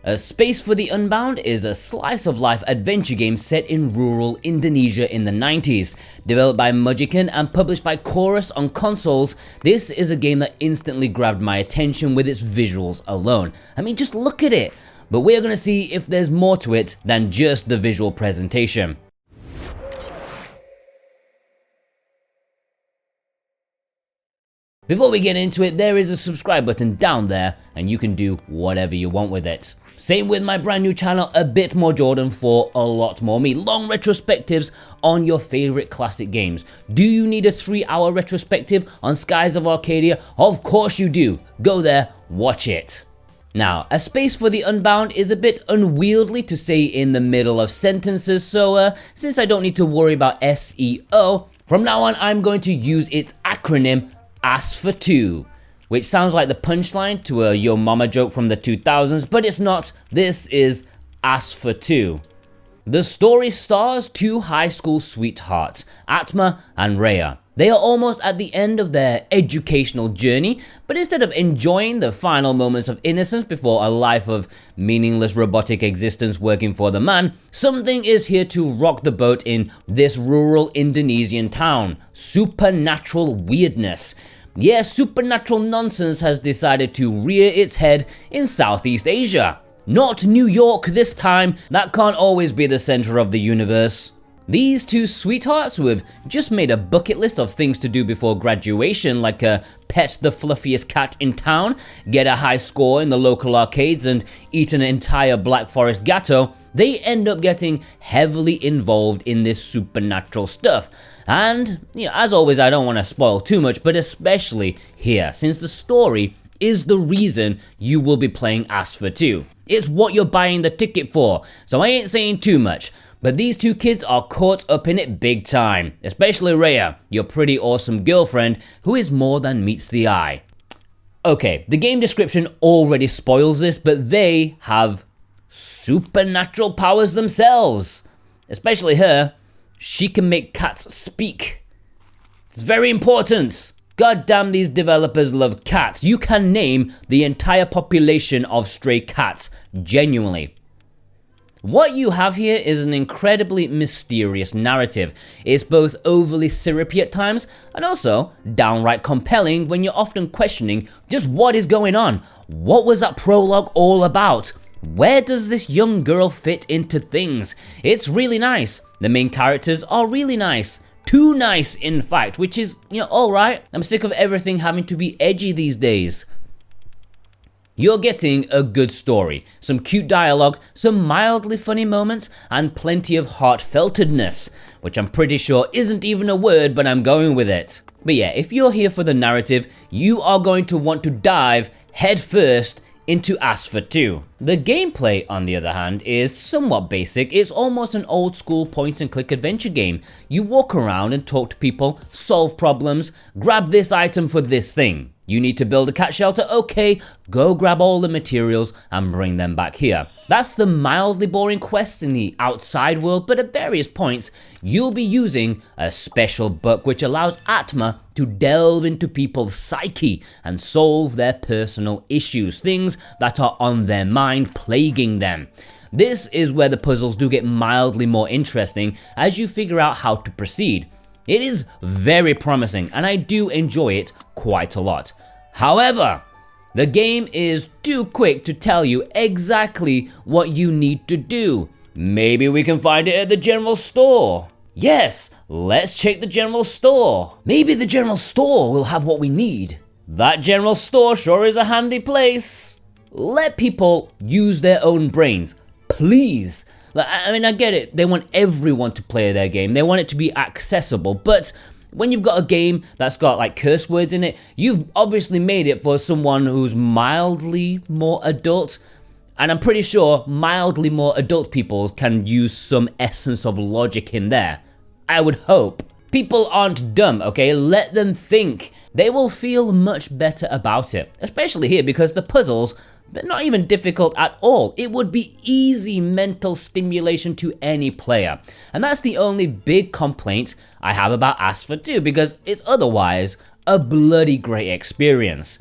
A Space for the Unbound is a slice-of-life adventure game set in rural Indonesia in the 90s. Developed by Mujikan and published by Chorus on consoles, this is a game that instantly grabbed my attention with its visuals alone. I mean, just look at it! But we're gonna see if there's more to it than just the visual presentation. Before we get into it, there is a subscribe button down there, and you can do whatever you want with it. Same with my brand new channel, A Bit More Jordan, for a lot more me. Long retrospectives on your favorite classic games. Do you need a 3-hour retrospective on Skies of Arcadia? Of course you do. Go there, watch it. Now, A Space for the Unbound is a bit unwieldy to say in the middle of sentences, so since I don't need to worry about SEO, from now on I'm going to use its acronym AS for 2. Which sounds like the punchline to a Yo Mama joke from the 2000s, but it's not. This is AS for 2. The story stars two high school sweethearts, Atma and Rhea. They are almost at the end of their educational journey, but instead of enjoying the final moments of innocence before a life of meaningless robotic existence working for the man, something is here to rock the boat in this rural Indonesian town: supernatural weirdness. Yes, supernatural nonsense has decided to rear its head in Southeast Asia. Not New York this time, that can't always be the center of the universe. These two sweethearts who have just made a bucket list of things to do before graduation, like pet the fluffiest cat in town, get a high score in the local arcades, and eat an entire Black Forest gatto, they end up getting heavily involved in this supernatural stuff. And, as always, I don't want to spoil too much, but especially here, since the story is the reason you will be playing AS for 2. It's what you're buying the ticket for, so I ain't saying too much. But these two kids are caught up in it big time, especially Rhea, your pretty awesome girlfriend, who is more than meets the eye. Okay, the game description already spoils this, but they have supernatural powers themselves. Especially her, she can make cats speak. It's very important. God damn, these developers love cats. You can name the entire population of stray cats, genuinely. What you have here is an incredibly mysterious narrative. It's both overly syrupy at times, and also downright compelling when you're often questioning just what is going on. What was that prologue all about? Where does this young girl fit into things? It's really nice. The main characters are really nice. Too nice, in fact, which is, alright. I'm sick of everything having to be edgy these days. You're getting a good story, some cute dialogue, some mildly funny moments, and plenty of heartfeltedness, which I'm pretty sure isn't even a word, but I'm going with it. But yeah, if you're here for the narrative, you are going to want to dive headfirst into AS for 2. The gameplay, on the other hand, is somewhat basic. It's almost an old school point-and-click adventure game. You walk around and talk to people, solve problems, grab this item for this thing. You need to build a cat shelter? Okay, go grab all the materials and bring them back here. That's the mildly boring quests in the outside world, but at various points, you'll be using a special book which allows Atma to delve into people's psyche and solve their personal issues, things that are on their mind plaguing them. This is where the puzzles do get mildly more interesting as you figure out how to proceed. It is very promising, and I do enjoy it quite a lot. However, the game is too quick to tell you exactly what you need to do. Maybe we can find it at the general store. Yes, let's check the general store. Maybe the general store will have what we need. That general store sure is a handy place. Let people use their own brains, please. I mean, I get it. They want everyone to play their game. They want it to be accessible. But when you've got a game that's got like curse words in it, you've obviously made it for someone who's mildly more adult. And I'm pretty sure mildly more adult people can use some essence of logic in there. I would hope. People aren't dumb, okay? Let them think. They will feel much better about it. Especially here because the puzzles, they're not even difficult at all. It would be easy mental stimulation to any player. And that's the only big complaint I have about AS for 2, because it's otherwise a bloody great experience.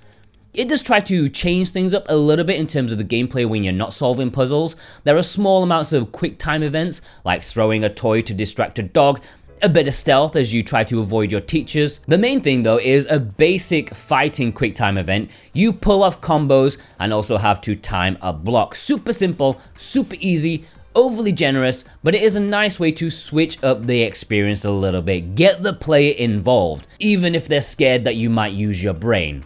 It does try to change things up a little bit in terms of the gameplay when you're not solving puzzles. There are small amounts of quick time events, like throwing a toy to distract a dog, a bit of stealth as you try to avoid your teachers. The main thing though is a basic fighting quick time event. You pull off combos and also have to time a block. Super simple, super easy, overly generous, but it is a nice way to switch up the experience a little bit. Get the player involved, even if they're scared that you might use your brain.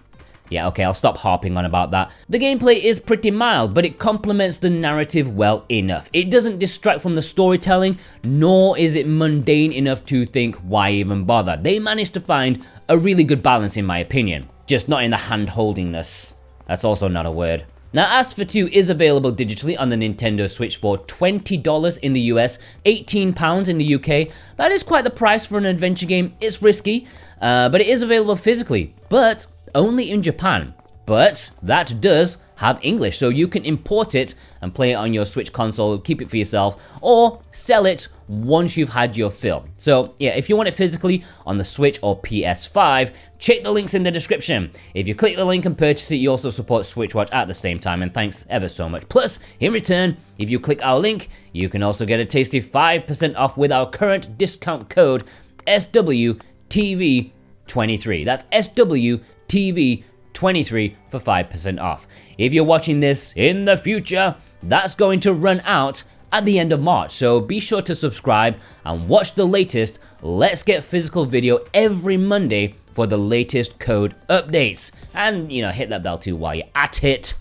Yeah, okay, I'll stop harping on about that. The gameplay is pretty mild, but it complements the narrative well enough. It doesn't distract from the storytelling, nor is it mundane enough to think, why even bother? They managed to find a really good balance in my opinion. Just not in the hand-holdingness. That's also not a word. Now, Asphalt is available digitally on the Nintendo Switch for $20 in the US, £18 in the UK. That is quite the price for an adventure game. It's risky, but it is available physically, but only in Japan. But that does have English, so you can import it and play it on your Switch console, keep it for yourself, or sell it once you've had your fill. So yeah, if you want it physically on the Switch or PS5, check the links in the description. If you click the link and purchase it, you also support SwitchWatch at the same time, and thanks ever so much. Plus, in return, if you click our link, you can also get a tasty 5% off with our current discount code SWTV23. That's SWTV23 for 5% off. If you're watching this in the future, that's going to run out at the end of March, so be sure to subscribe and watch the latest Let's Get Physical video every Monday for the latest code updates. And, hit that bell too while you're at it.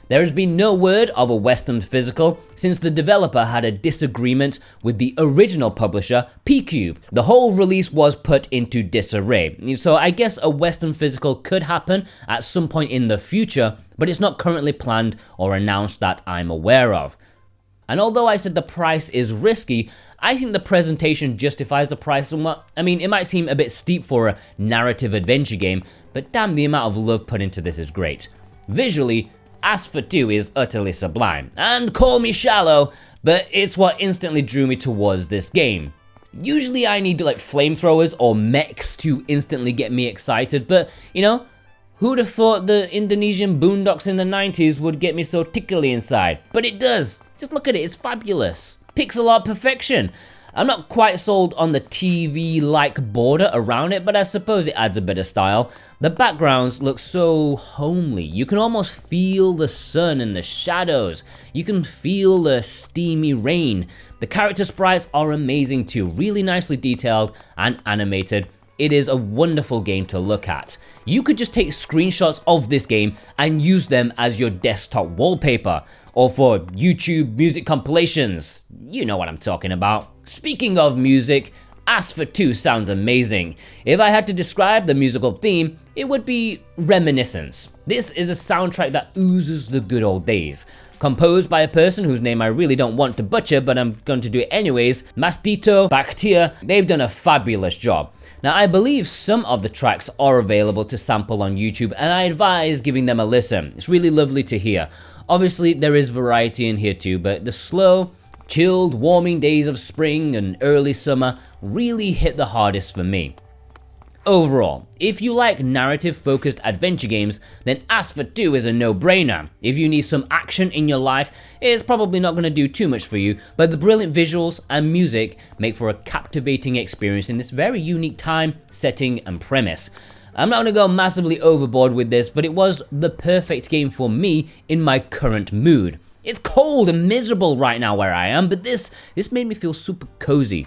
There has been no word of a Western physical since the developer had a disagreement with the original publisher, P-Cube. The whole release was put into disarray, so I guess a Western physical could happen at some point in the future, but it's not currently planned or announced that I'm aware of. And although I said the price is risky, I think the presentation justifies the price somewhat. I mean, it might seem a bit steep for a narrative adventure game, but damn, the amount of love put into this is great. Visually, Asphalt is utterly sublime, and call me shallow, but it's what instantly drew me towards this game. Usually I need like flamethrowers or mechs to instantly get me excited, but who'd have thought the Indonesian boondocks in the 90s would get me so tickly inside? But it does. Just look at it, it's fabulous. Pixel art perfection. I'm not quite sold on the TV-like border around it, but I suppose it adds a bit of style. The backgrounds look so homely. You can almost feel the sun and the shadows. You can feel the steamy rain. The character sprites are amazing too, really nicely detailed and animated. It is a wonderful game to look at. You could just take screenshots of this game and use them as your desktop wallpaper, or for YouTube music compilations. You know what I'm talking about. Speaking of music, Asphalt 2 sounds amazing. If I had to describe the musical theme, it would be reminiscence. This is a soundtrack that oozes the good old days. Composed by a person whose name I really don't want to butcher, but I'm going to do it anyways, Mastito Bakhtia. They've done a fabulous job. Now, I believe some of the tracks are available to sample on YouTube, and I advise giving them a listen. It's really lovely to hear. Obviously, there is variety in here too, but the slow, chilled, warming days of spring and early summer really hit the hardest for me. Overall, if you like narrative-focused adventure games, then Asphalt 2 is a no-brainer. If you need some action in your life, it's probably not going to do too much for you, but the brilliant visuals and music make for a captivating experience in this very unique time, setting, and premise. I'm not going to go massively overboard with this, but it was the perfect game for me in my current mood. It's cold and miserable right now where I am, but this made me feel super cozy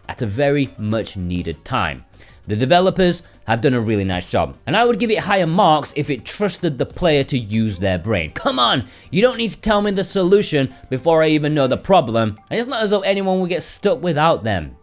at a very much needed time. The developers have done a really nice job, and I would give it higher marks if it trusted the player to use their brain. Come on, you don't need to tell me the solution before I even know the problem, and it's not as though anyone would get stuck without them.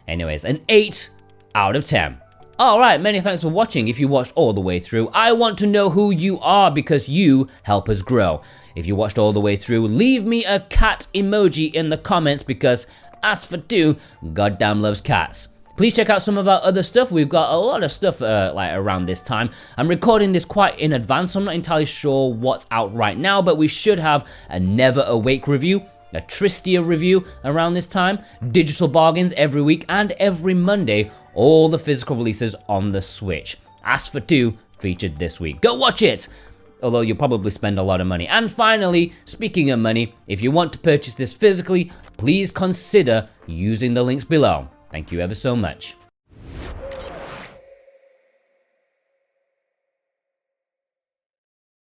Anyways, an 8 out of 10. Alright, many thanks for watching. If you watched all the way through, I want to know who you are because you help us grow. If you watched all the way through, leave me a cat emoji in the comments because Asphalt 2 goddamn loves cats. Please check out some of our other stuff. We've got a lot of stuff around this time. I'm recording this quite in advance, so I'm not entirely sure what's out right now, but we should have a Never Awake review, a Tristia review around this time, digital bargains every week, and every Monday, all the physical releases on the Switch. Asphalt 2 featured this week. Go watch it! Although you'll probably spend a lot of money. And finally, speaking of money, if you want to purchase this physically, please consider using the links below. Thank you ever so much.